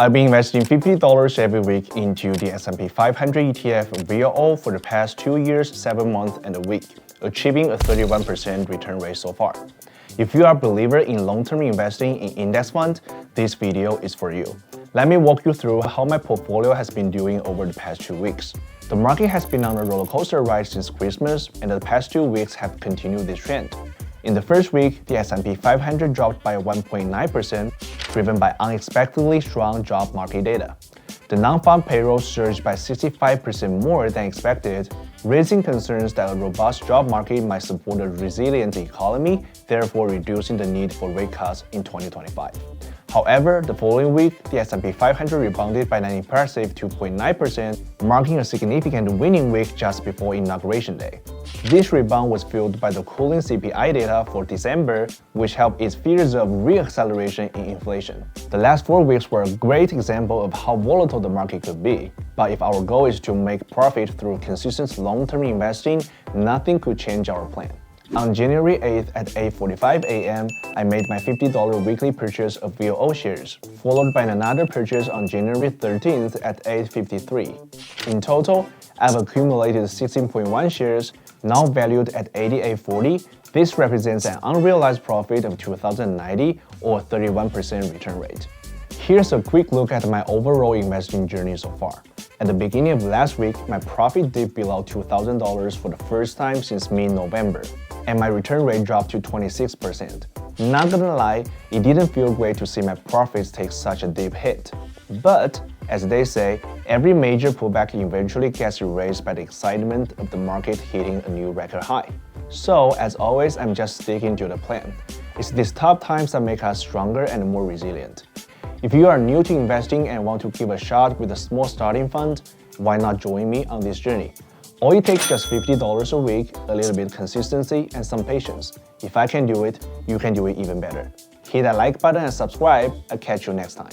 I've been investing $50 every week into the S&P 500 ETF VOO for the past 2 years, 7 months, and a week, achieving a 31% return rate so far. If you are a believer in long-term investing in index funds, this video is for you. Let me walk you through how my portfolio has been doing over the past 2 weeks. The market has been on a roller coaster ride since Christmas, and the past 2 weeks have continued this trend. In the first week, the S&P 500 dropped by 1.9%, driven by unexpectedly strong job market data. The non-farm payroll surged by 65% more than expected, raising concerns that a robust job market might support a resilient economy, therefore reducing the need for rate cuts in 2025. However, the following week, the S&P 500 rebounded by an impressive 2.9%, marking a significant winning week just before Inauguration Day. This rebound was fueled by the cooling CPI data for December, which helped ease fears of re-acceleration in inflation. The last 4 weeks were a great example of how volatile the market could be, but if our goal is to make profit through consistent long-term investing, nothing could change our plan. On January 8th at 8:45 a.m., I made my $50 weekly purchase of VOO shares, followed by another purchase on January 13th at 8:53. In total, I've accumulated 16.1 shares, now valued at $88.40. This represents an unrealized profit of $2,090 or 31% return rate. Here's a quick look at my overall investing journey so far. At the beginning of last week, my profit dipped below $2,000 for the first time since mid-November, and my return rate dropped to 26%. Not gonna lie, it didn't feel great to see my profits take such a deep hit. But, as they say, every major pullback eventually gets erased by the excitement of the market hitting a new record high. So, as always, I'm just sticking to the plan. It's these tough times that make us stronger and more resilient. If you are new to investing and want to give a shot with a small starting fund, why not join me on this journey? All it takes is just $50 a week, a little bit of consistency, and some patience. If I can do it, you can do it even better. Hit that like button and subscribe. I'll catch you next time.